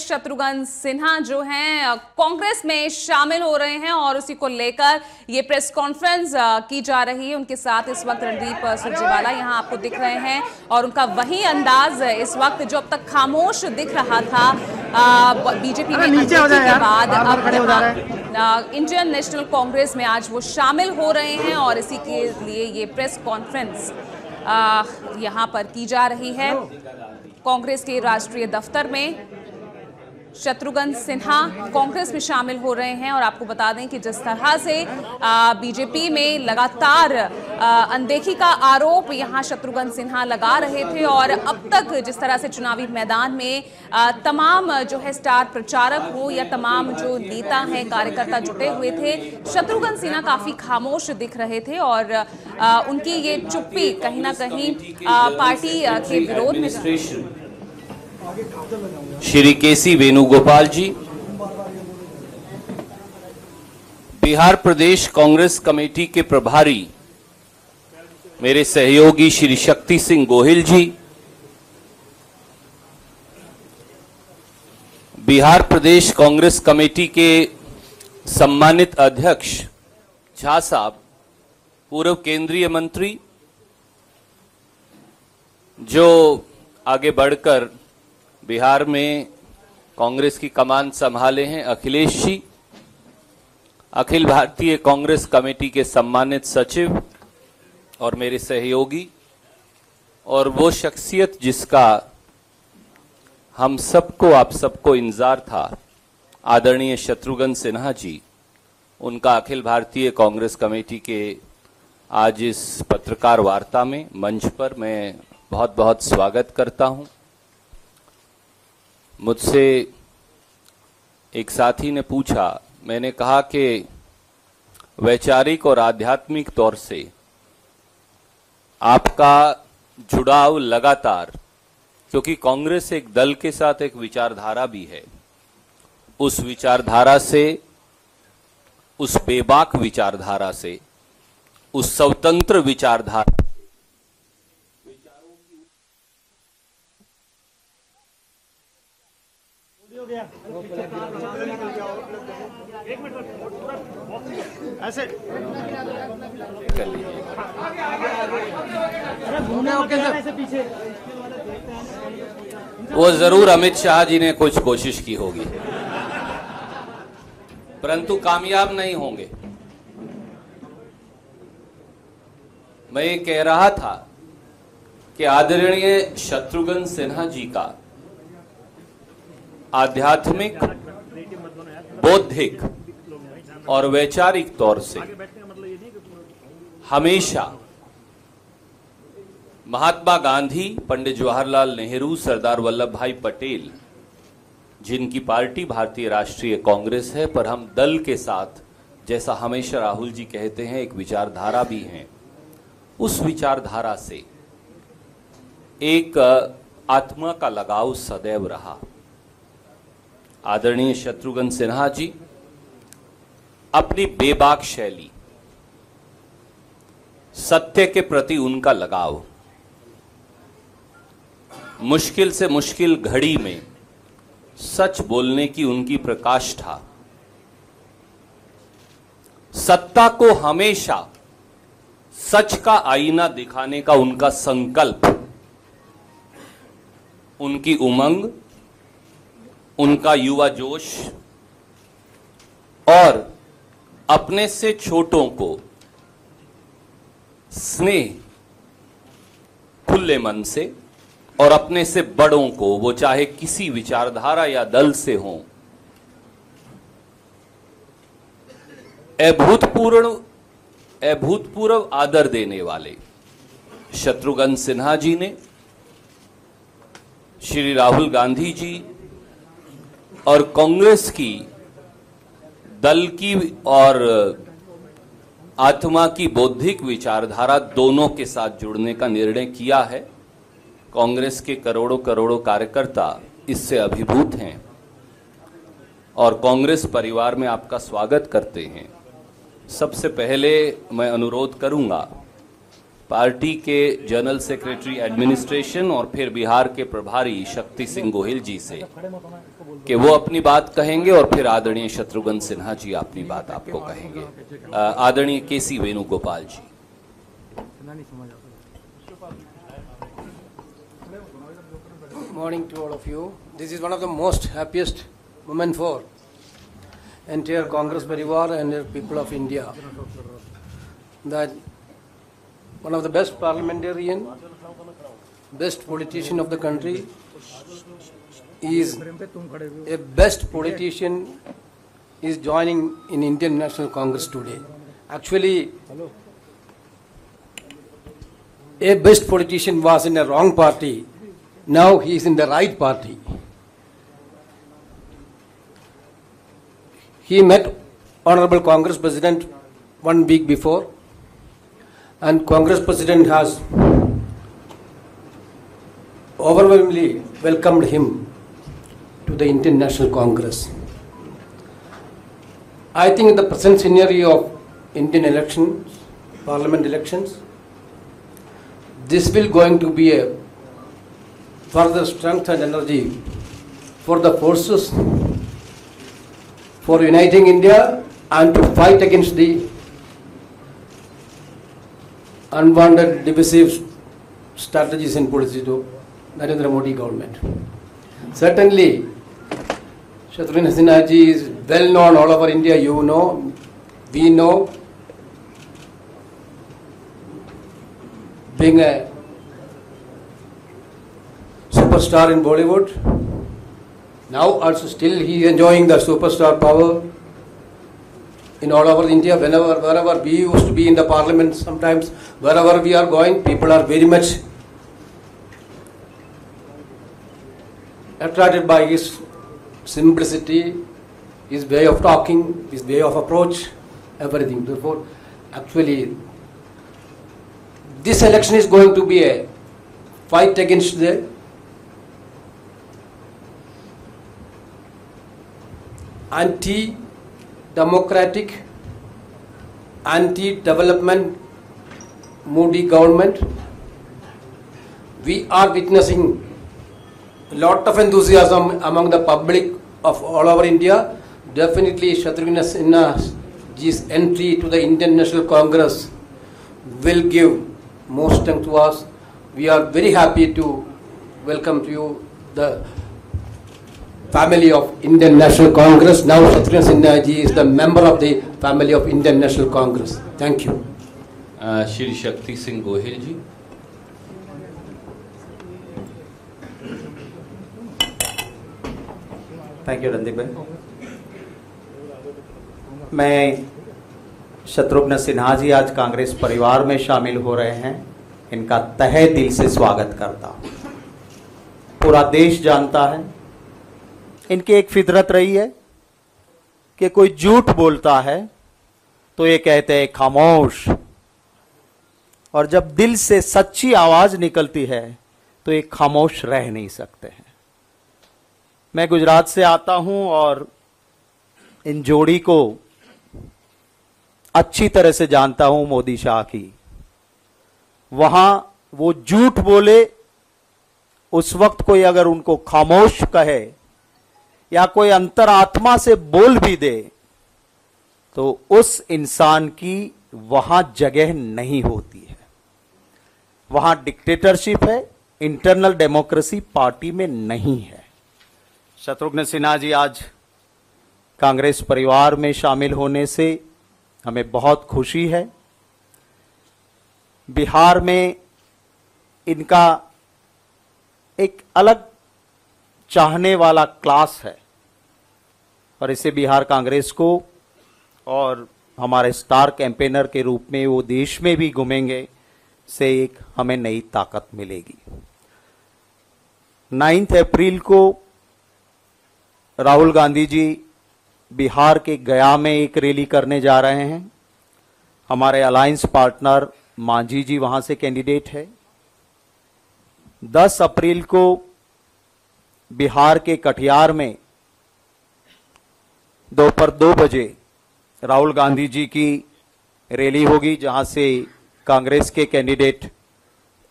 शत्रुघ्न सिन्हा जो हैं कांग्रेस में शामिल हो रहे हैं और उसी को लेकर ये प्रेस कॉन्फ्रेंस की जा रही है। उनके साथ इस वक्त रणदीप सुरजेवाला यहां आपको दिख रहे हैं और उनका वही अंदाज इस वक्त जो अब तक खामोश दिख रहा था बीजेपी में अनदेखी के बाद अब इंडियन नेशनल कांग्रेस में आज वो शामिल हो रहे हैं और इसी के लिए ये प्रेस कॉन्फ्रेंस यहां पर की जा रही है। कांग्रेस के राष्ट्रीय दफ्तर में शत्रुघ्न सिन्हा कांग्रेस में शामिल हो रहे हैं और आपको बता दें कि जिस तरह से बीजेपी में लगातार अनदेखी का आरोप यहां शत्रुघ्न सिन्हा लगा रहे थे और अब तक जिस तरह से चुनावी मैदान में तमाम जो है स्टार प्रचारक हो या तमाम जो नेता हैं कार्यकर्ता जुटे हुए थे, शत्रुघ्न सिन्हा काफी खामोश दिख रहे थे और उनकी ये चुप्पी कहीं ना कहीं पार्टी के विरोध में। श्री केसी वेणुगोपाल जी, बिहार प्रदेश कांग्रेस कमेटी के प्रभारी मेरे सहयोगी श्री शक्ति सिंह गोहिल जी, बिहार प्रदेश कांग्रेस कमेटी के सम्मानित अध्यक्ष झा साहब, पूर्व केंद्रीय मंत्री जो आगे बढ़कर बिहार में कांग्रेस की कमान संभाले हैं अखिलेश जी, अखिल भारतीय कांग्रेस कमेटी के सम्मानित सचिव और मेरे सहयोगी, और वो शख्सियत जिसका हम सबको आप सबको इंतजार था, आदरणीय शत्रुघ्न सिन्हा जी, उनका अखिल भारतीय कांग्रेस कमेटी के आज इस पत्रकार वार्ता में मंच पर मैं बहुत बहुत स्वागत करता हूं। मुझसे एक साथी ने पूछा, मैंने कहा कि वैचारिक और आध्यात्मिक तौर से आपका जुड़ाव लगातार, क्योंकि कांग्रेस एक दल के साथ एक विचारधारा भी है, उस विचारधारा से, उस बेबाक विचारधारा से, उस स्वतंत्र विचारधारा ऐसे कर लीजिएगा। वो जरूर अमित शाह जी ने कुछ कोशिश की होगी, परंतु कामयाब नहीं होंगे। मैं ये कह रहा था कि आदरणीय शत्रुघ्न सिन्हा जी का आध्यात्मिक, बौद्धिक और वैचारिक तौर से हमेशा महात्मा गांधी, पंडित जवाहरलाल नेहरू, सरदार वल्लभ भाई पटेल, जिनकी पार्टी भारतीय राष्ट्रीय कांग्रेस है, पर हम दल के साथ, जैसा हमेशा राहुल जी कहते हैं, एक विचारधारा भी हैं, उस विचारधारा से एक आत्मा का लगाव सदैव रहा। आदरणीय शत्रुघ्न सिन्हा जी अपनी बेबाक शैली, सत्य के प्रति उनका लगाव, मुश्किल से मुश्किल घड़ी में सच बोलने की उनकी प्रकाष्ठा, सत्ता को हमेशा सच का आईना दिखाने का उनका संकल्प, उनकी उमंग, उनका युवा जोश और अपने से छोटों को स्नेह खुले मन से, और अपने से बड़ों को, वो चाहे किसी विचारधारा या दल से हों, अभूतपूर्व आदर देने वाले शत्रुघ्न सिन्हा जी ने श्री राहुल गांधी जी और कांग्रेस की दल की और आत्मा की बौद्धिक विचारधारा दोनों के साथ जुड़ने का निर्णय किया है। कांग्रेस के करोड़ों करोड़ों कार्यकर्ता इससे अभिभूत हैं और कांग्रेस परिवार में आपका स्वागत करते हैं। सबसे पहले मैं अनुरोध करूंगा पार्टी के जनरल सेक्रेटरी एडमिनिस्ट्रेशन और फिर बिहार के प्रभारी शक्ति सिंह गोहिल जी से कि वो अपनी बात कहेंगे और फिर आदरणीय शत्रुघ्न सिन्हा जी अपनी बात आपको कहेंगे। आदरणीय केसी वेणुगोपाल जी। Morning to all of you. This is one of the most happiest moment for entire Congress Parivar and the people of India. That one of the best parliamentarian, best politician of the country is a best politician is joining in Indian National Congress today. Actually, a best politician was in a wrong party. Now he is in the right party. He met Honorable Congress President 1 week before, and Congress President has overwhelmingly welcomed him to the Indian National Congress. I think in the present scenario of Indian elections, parliament elections, this will going to be a further strength and energy for the forces for uniting India and to fight against the unwanted divisive strategies and policies of Narendra Modi government. Certainly, Shatrughan Sinha ji is well known all over India. You know, we know, being a superstar in Bollywood. Now also still he is enjoying the superstar power in all over India. Wherever we used to be in the parliament, sometimes wherever we are going, people are very much attracted by his simplicity, his way of talking, his way of approach, everything. Therefore, actually, this election is going to be a fight against the anti-democratic, anti-development Modi government. We are witnessing a lot of enthusiasm among the public of all over India. Definitely Shatrughan Sinha ji's entry to the Indian National Congress will give more strength to us. We are very happy to welcome to you the family of Indian National Congress. Now Shatrughan Sinha ji is the member of the family of Indian National Congress. Thank you. Shri Shakti Singh Gohil ji. Thank you Randeep भाई। मैं शत्रुघ्न सिन्हा जी आज कांग्रेस परिवार में शामिल हो रहे हैं, इनका तहे दिल से स्वागत करता हूं। पूरा देश जानता है, इनकी एक फितरत रही है कि कोई झूठ बोलता है तो ये कहते हैं खामोश, और जब दिल से सच्ची आवाज निकलती है तो ये खामोश रह नहीं सकते हैं। मैं गुजरात से आता हूं और इन जोड़ी को अच्छी तरह से जानता हूं, मोदी शाह की। वहां वो झूठ बोले, उस वक्त कोई अगर उनको खामोश कहे या कोई अंतरात्मा से बोल भी दे तो उस इंसान की वहां जगह नहीं होती है। वहां डिक्टेटरशिप है, इंटरनल डेमोक्रेसी पार्टी में नहीं है। शत्रुघ्न सिन्हा जी आज कांग्रेस परिवार में शामिल होने से हमें बहुत खुशी है। बिहार में इनका एक अलग चाहने वाला क्लास है और इसे बिहार कांग्रेस को और हमारे स्टार कैंपेनर के रूप में वो देश में भी घूमेंगे से एक हमें नई ताकत मिलेगी। 9 अप्रैल को राहुल गांधी जी बिहार के गया में एक रैली करने जा रहे हैं। हमारे अलायंस पार्टनर मांझी जी वहां से कैंडिडेट है। 10 अप्रैल को बिहार के कटिहार में दोपहर 2 बजे राहुल गांधी जी की रैली होगी, जहां से कांग्रेस के कैंडिडेट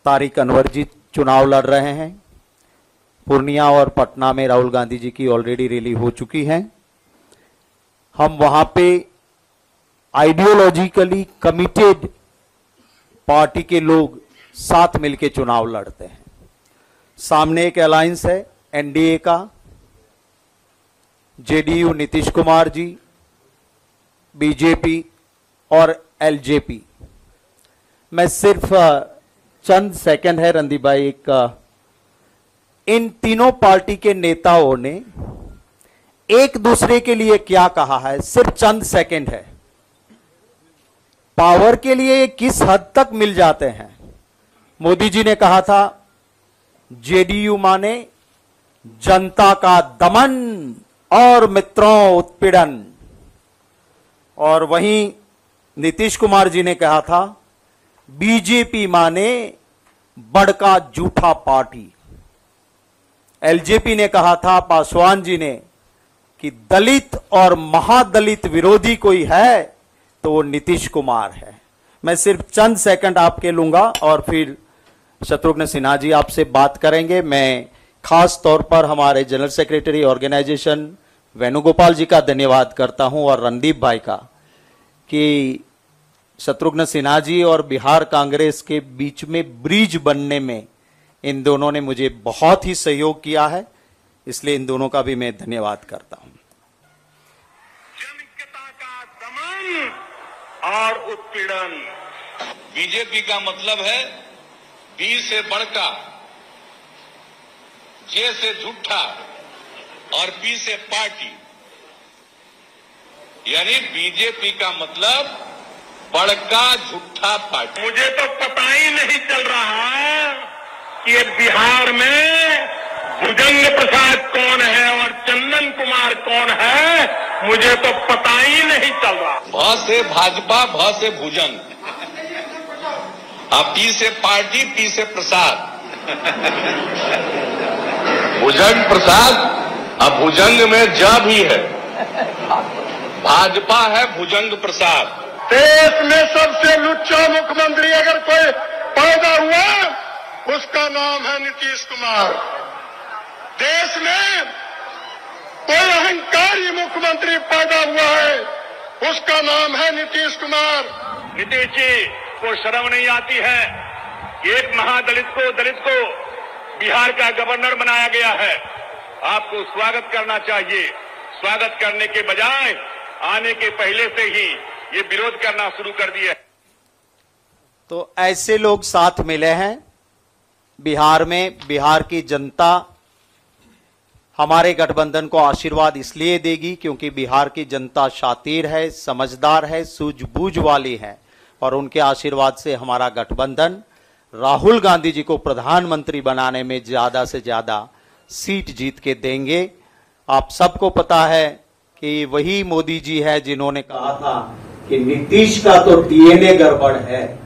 तारिक अनवर जी चुनाव लड़ रहे हैं। पूर्णिया और पटना में राहुल गांधी जी की ऑलरेडी रैली हो चुकी है। हम वहां पे आइडियोलॉजिकली कमिटेड पार्टी के लोग साथ मिलकर चुनाव लड़ते हैं। सामने एक अलायंस है एनडीए का, जेडीयू नीतीश कुमार जी, बीजेपी और एलजेपी। मैं सिर्फ चंद सेकंड है रणदीप भाई, इन तीनों पार्टी के नेताओं ने एक दूसरे के लिए क्या कहा है, सिर्फ चंद सेकंड है। पावर के लिए ये किस हद तक मिल जाते हैं। मोदी जी ने कहा था जेडीयू माने जनता का दमन और मित्रों उत्पीड़न, और वहीं नीतीश कुमार जी ने कहा था बीजेपी माने बड़का झूठा पार्टी। एलजेपी ने कहा था पासवान जी ने कि दलित और महादलित विरोधी कोई है तो वो नीतीश कुमार है। मैं सिर्फ चंद सेकंड आपके लूंगा और फिर शत्रुघ्न सिन्हा जी आपसे बात करेंगे। मैं खास तौर पर हमारे जनरल सेक्रेटरी ऑर्गेनाइजेशन वेणुगोपाल जी का धन्यवाद करता हूं और रणदीप भाई का कि शत्रुघ्न सिन्हा जी और बिहार कांग्रेस के बीच में ब्रिज बनने में इन दोनों ने मुझे बहुत ही सहयोग किया है, इसलिए इन दोनों का भी मैं धन्यवाद करता हूं। जनता का दमन और उत्पीड़न, बीजेपी का मतलब है बी से बड़का, जे से झूठा और पी से पार्टी। यानी बीजेपी का मतलब बड़का झूठा पार्टी। मुझे तो पता ही नहीं चल रहा है कि ये बिहार में भुजंग प्रसाद कौन है और चंदन कुमार कौन है, मुझे तो पता ही नहीं चल रहा। भ से भाजपा, भ से भुजंग, अब पी से पार्टी, पी से प्रसाद। भुजंग प्रसाद, अब भुजंग में ज भी है, भाजपा है भुजंग प्रसाद। देश में सबसे लुच्चा मुख्यमंत्री अगर कोई पैदा हुआ उसका नाम है नीतीश कुमार। देश में कोई अहंकारी मुख्यमंत्री पैदा हुआ है उसका नाम है नीतीश कुमार। नीतीश जी को शर्म नहीं आती है कि एक महादलित को, दलित को बिहार का गवर्नर बनाया गया है। आपको स्वागत करना चाहिए। स्वागत करने के बजाय आने के पहले से ही ये विरोध करना शुरू कर दिया। तो ऐसे लोग साथ मिले हैं बिहार में। बिहार की जनता हमारे गठबंधन को आशीर्वाद इसलिए देगी क्योंकि बिहार की जनता शातिर है, समझदार है, सूझबूझ वाली है, और उनके आशीर्वाद से हमारा गठबंधन राहुल गांधी जी को प्रधानमंत्री बनाने में ज्यादा से ज्यादा सीट जीत के देंगे। आप सबको पता है कि वही मोदी जी है जिन्होंने कहा था कि नीतीश का तो डीएनए गड़बड़ है,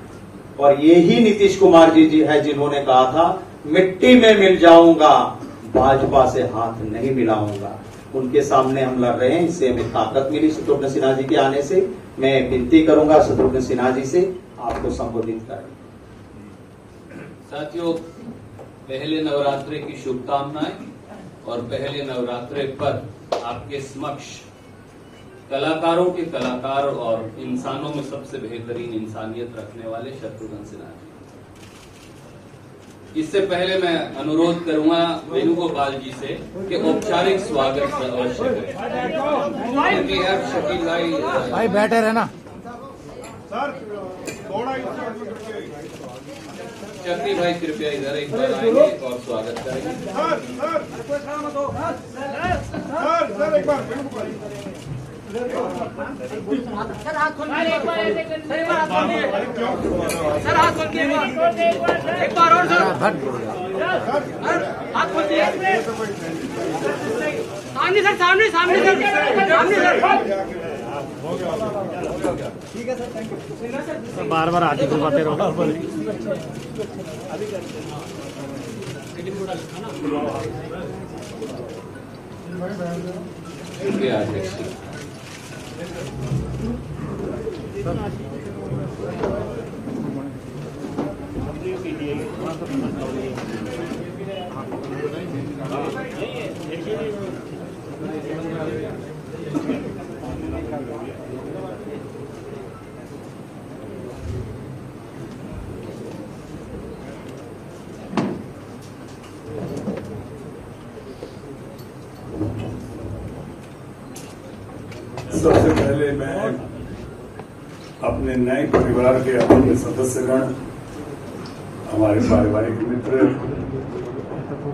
और यही नीतीश कुमार जी है जिन्होंने कहा था मिट्टी में मिल जाऊंगा, भाजपा से हाथ नहीं मिलाऊंगा। उनके सामने हम लड़ रहे हैं, इससे हमें ताकत मिली शत्रुघ्न सिन्हा जी के आने से। मैं विनती करूंगा शत्रुघ्न सिन्हा जी से आपको संबोधित करें। साथियों, पहले नवरात्रे की शुभकामनाएं, और पहले नवरात्रे पर आपके समक्ष कलाकारों के कलाकार और इंसानों में सबसे बेहतरीन इंसानियत रखने वाले शत्रुघ्न सिन्हा जी। इससे पहले मैं अनुरोध करूंगा वेणुगोपाल जी से कि औपचारिक स्वागत अवश्य करें। शकील भाई बैठे रहना। शक्ति भाई कृपया इधर एक बार आएंगे और स्वागत करेंगे। सर हाथ खोलिए, एक बार और सर हाथ खोलिए। सामने सर, सामने सामने सर, सामने सर। ठीक है सर, थैंक यू। बार बार आके घुमाते रहो। सबसे पहले मैं अपने नए परिवार के अन्य सदस्यगण, हमारे पारिवारिक मित्र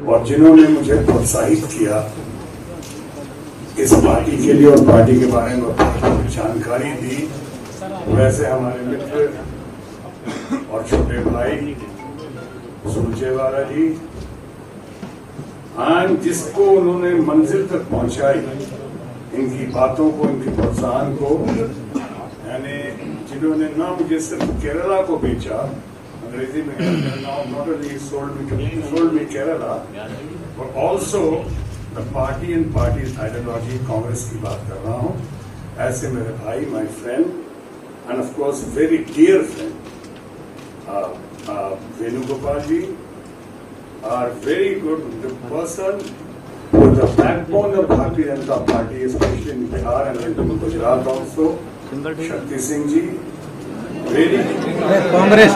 और जिन्होंने मुझे प्रोत्साहित किया इस पार्टी के लिए और पार्टी के बारे में जानकारी दी, वैसे हमारे मित्र और छोटे भाई सुरजेवाला जी, आज जिसको उन्होंने मंजिल तक पहुंचाई, इनकी बातों को, इनके प्रोत्साहन को, यानी जिन्होंने ना मुझे सिर्फ केरला को बेचा, अंग्रेजी में not only sold me Kerala, but also the party and party ideology, Congress की बात कर रहा हूं। ऐसे मेरे भाई, my friend and of course very dear friend Venugopal ji are very good person, the backbone of Bharatiya Janata Party, especially in Bihar and in Gujarat also. Shakti Singh ji, very Congress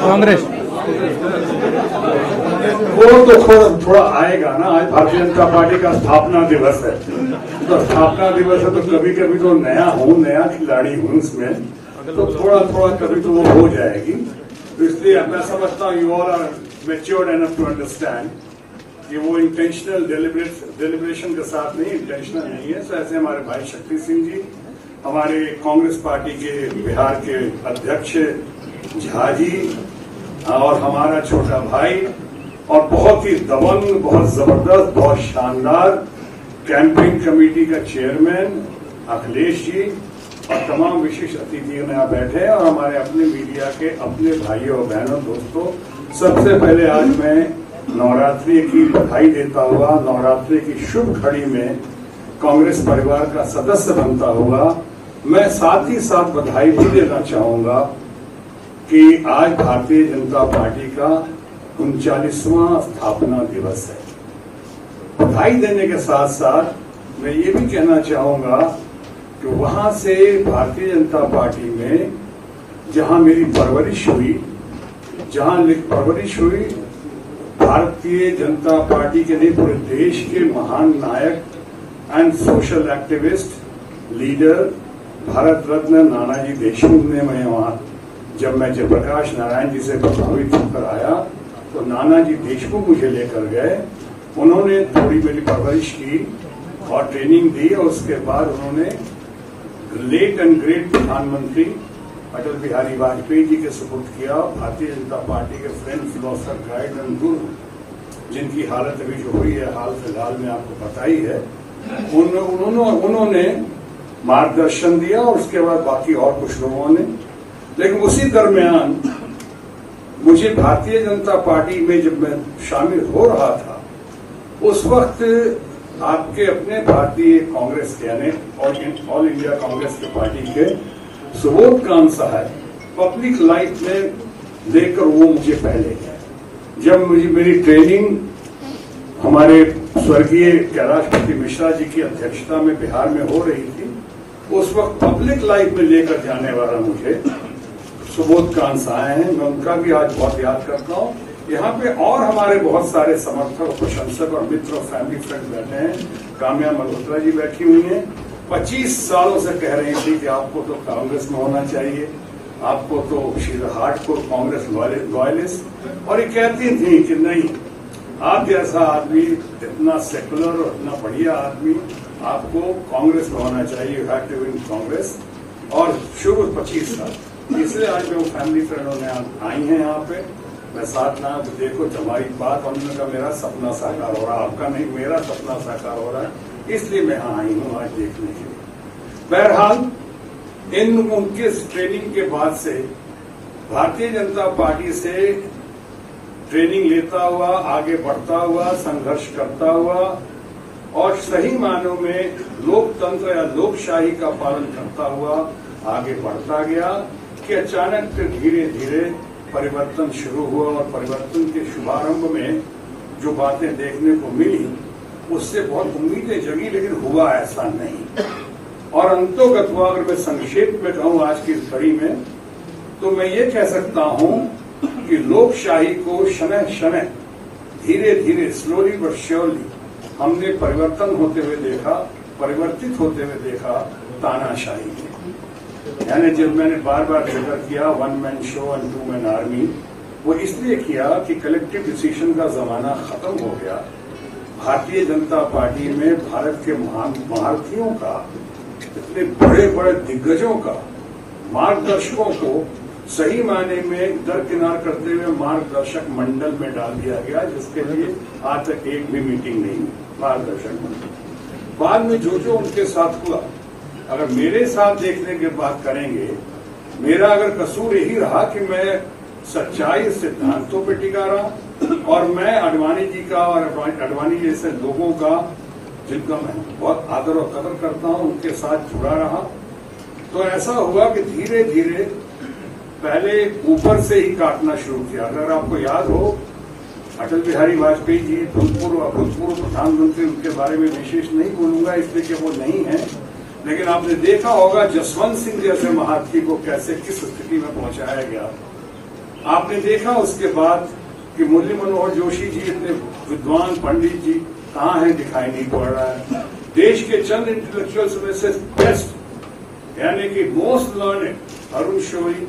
वो तो थोड़ा आएगा ना। आज भारतीय जनता पार्टी का स्थापना दिवस है, तो स्थापना दिवस है तो कभी कभी तो नया खिलाड़ी हूँ इसमें, तो थोड़ा कभी तो वो हो जाएगी। तो इसलिए मैं समझता हूँ you all are matured enough to understand कि वो इंटेंशनल डेलिब्रेशन के साथ नहीं, इंटेंशनल नहीं है। तो ऐसे हमारे भाई शक्ति सिंह जी, हमारे कांग्रेस पार्टी के बिहार के अध्यक्ष झा जी, और हमारा छोटा भाई और बहुत ही दबंग, बहुत जबरदस्त, बहुत शानदार कैंपेन कमेटी का चेयरमैन अखिलेश जी, और तमाम विशिष्ट अतिथि यहाँ बैठे हैं, और हमारे अपने मीडिया के अपने भाइयों और बहनों, दोस्तों, सबसे पहले आज मैं नवरात्रि की बधाई देता हुआ, नवरात्रि की शुभ घड़ी में कांग्रेस परिवार का सदस्य बनता हुआ, मैं साथ ही साथ बधाई भी देना चाहूंगा कि आज भारतीय जनता पार्टी का 39वां स्थापना दिवस है। बधाई देने के साथ साथ मैं ये भी कहना चाहूंगा कि वहां से भारतीय जनता पार्टी में जहां मेरी परवरिश हुई, भारतीय जनता पार्टी के नहीं पूरे देश के महान नायक and social activist leader Bharat Ratna Nanaji Deshmukh ने, मैं वहां जब मैं जयप्रकाश नारायण जी से प्रभावित होकर आया तो नानाजी देशमुख मुझे लेकर गए। उन्होंने थोड़ी मेरी परवरिश की और ट्रेनिंग दी, और उसके बाद उन्होंने लेट एंड ग्रेट प्रधानमंत्री अटल बिहारी वाजपेयी जी के सुपुर्द किया। भारतीय जनता पार्टी के फ्रेंड, फिलोसफर, गाइड एंड गुरु, जिनकी हालत अभी जो हुई है हाल फिलहाल में आपको पता ही है, उन्होंने मार्गदर्शन दिया, और उसके बाद बाकी और कुछ लोगों ने। लेकिन उसी दरमियान मुझे भारतीय जनता पार्टी में जब मैं शामिल हो रहा था, उस वक्त आपके अपने भारतीय कांग्रेस के, यानी ऑल इंडिया कांग्रेस के पार्टी के सुबोध कांत साहब पब्लिक लाइफ में लेकर वो मुझे पहले गए। जब मुझे मेरी ट्रेनिंग हमारे स्वर्गीय कैलाशपति मिश्रा जी की अध्यक्षता में बिहार में हो रही थी, उस वक्त पब्लिक लाइफ में लेकर जाने वाला मुझे सुबोध कांत साहब हैं। मैं उनका भी आज बहुत याद करता हूँ। यहाँ पे और हमारे बहुत सारे समर्थक, प्रशंसक और मित्र और फैमिली फ्रेंड बैठे हैं। काम्या मल्होत्रा जी बैठी हुई हैं, 25 सालों से कह रही थी कि आपको तो कांग्रेस में होना चाहिए, आपको तो she is hardcore Congress loyalist, और ये कहती थी कि नहीं, आप जैसा आदमी, इतना सेकुलर और इतना बढ़िया आदमी, आपको कांग्रेस में होना चाहिए, you have to win Congress. और शुरू 25 साल, इसलिए आज मैं वो फैमिली फ्रेंड होने आई हैं यहाँ पे, मैं साथ ना तो देखो हमारी बात, उन्होंने कहा मेरा सपना साकार हो रहा, आपका नहीं, मेरा सपना साकार हो रहा है, इसलिए मैं यहाँ आई हूँ आज देखने के लिए। बहरहाल उनके ट्रेनिंग के बाद से भारतीय जनता पार्टी से ट्रेनिंग लेता हुआ, आगे बढ़ता हुआ, संघर्ष करता हुआ, और सही मायनों में लोकतंत्र या लोकशाही का पालन करता हुआ आगे बढ़ता गया कि अचानक धीरे धीरे परिवर्तन शुरू हुआ और परिवर्तन के शुभारंभ में जो बातें देखने को मिली उससे बहुत उम्मीदें जगी, लेकिन हुआ ऐसा नहीं। और अंतोगत्वा अगर मैं संक्षेप में कहूं आज की इस घड़ी में, तो मैं ये कह सकता हूं कि लोकशाही को शनह शनह धीरे धीरे स्लोली बट श्योरली हमने परिवर्तन होते हुए देखा, परिवर्तित होते हुए देखा तानाशाही में। यानी जब मैंने बार बार जिक्र किया 1 man show and 2 man army, वो इसलिए किया कि कलेक्टिव डिसीजन का जमाना खत्म हो गया। भारतीय जनता पार्टी में भारत के महान महारथियों का, इतने बड़े बड़े दिग्गजों का, मार्गदर्शकों को सही मायने में दरकिनार करते हुए मार्गदर्शक मंडल में डाल दिया गया, जिसके लिए आज तक एक भी मीटिंग नहीं हुई मार्गदर्शक मंडल। बाद में जो उनके साथ हुआ, अगर मेरे साथ देखने की बात करेंगे, मेरा अगर कसूर यही रहा कि मैं सच्चाई सिद्धांतों पर टिका रहा और मैं अडवाणी जी का और अडवाणी जैसे लोगों का, जिनका मैं बहुत आदर और कदर करता हूं, उनके साथ जुड़ा रहा। तो ऐसा हुआ कि धीरे धीरे पहले ऊपर से ही काटना शुरू किया। अगर आपको याद हो, अटल बिहारी वाजपेयी जी भूतपूर्व प्रधानमंत्री, उनके बारे में विशेष नहीं बोलूंगा इसलिए कि वो नहीं है, लेकिन आपने देखा होगा जसवंत सिंह जैसे महारथी को कैसे किस स्थिति में पहुंचाया गया। आपने देखा उसके बाद कि मुरली मनोहर जोशी जी, इतने विद्वान पंडित जी कहाँ हैं, दिखाई नहीं पड़ रहा है। देश के चंद इंटेलेक्चुअल्स में से बेस्ट यानी कि मोस्ट लर्निंग अरुण शौरी,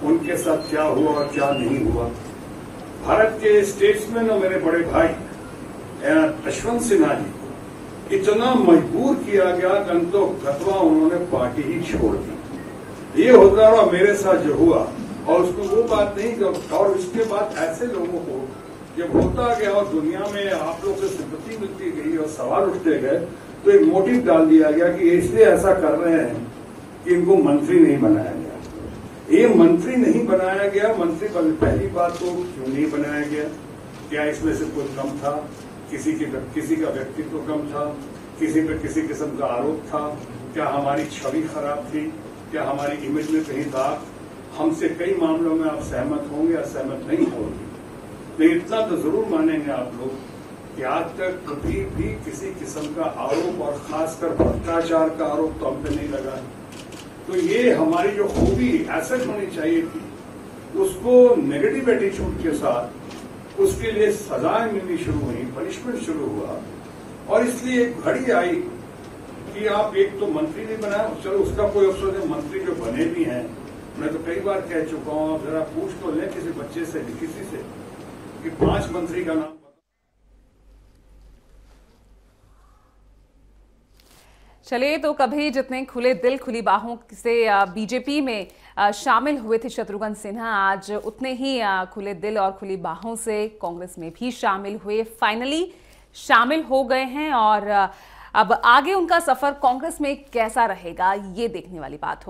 उनके साथ क्या हुआ और क्या नहीं हुआ। भारत के स्टेट्समैन और मेरे बड़े भाई यशवंत सिन्हा जी, इतना मजबूर किया गया कि अंतोगत्वा उन्होंने पार्टी ही छोड़ दी। ये होता रहा मेरे साथ जो हुआ, और उसमें वो बात नहीं कि, और इसके बाद ऐसे लोगों को जब होता गया और दुनिया में आप लोग से सिंपैथी मिलती गई और सवाल उठते गए, तो एक मोटिव डाल दिया गया कि इसलिए ऐसा कर रहे हैं कि इनको मंत्री नहीं बनाया गया। ये मंत्री नहीं बनाया गया, मंत्री पहली बात तो क्यों नहीं बनाया गया? क्या इसमें से कोई कम था? किसी का व्यक्तित्व कम था? किसी पे किसी किस्म का आरोप था? क्या हमारी छवि खराब थी? क्या हमारी इमेज में कहीं दाग? हमसे कई मामलों में आप सहमत होंगे या सहमत नहीं होंगे, लेकिन इतना तो जरूर मानेंगे आप लोग कि आज तक कभी भी किसी किस्म का आरोप, और खासकर भ्रष्टाचार का आरोप तो हम पे नहीं लगा। तो ये हमारी जो खूबी एसेट होनी चाहिए थी, उसको नेगेटिव एटीट्यूड के साथ उसके लिए सजाएं मिलनी शुरू हुई, पनिशमेंट शुरू हुआ। और इसलिए एक घड़ी आई कि आप एक तो मंत्री नहीं बनाया, चलो उसका कोई अफसर है, मंत्री जो बने भी हैं, मैं तो कई बार कह चुका हूं, जरा पूछ तो लें किसी बच्चे से, किसी से, कि 5 मंत्री का नाम। चलिए, तो कभी जितने खुले दिल खुली बाहों से बीजेपी में शामिल हुए थे शत्रुघ्न सिन्हा, आज उतने ही खुले दिल और खुली बाहों से कांग्रेस में भी शामिल हुए, फाइनली शामिल हो गए हैं। और अब आगे उनका सफर कांग्रेस में कैसा रहेगा, ये देखने वाली बात होगी।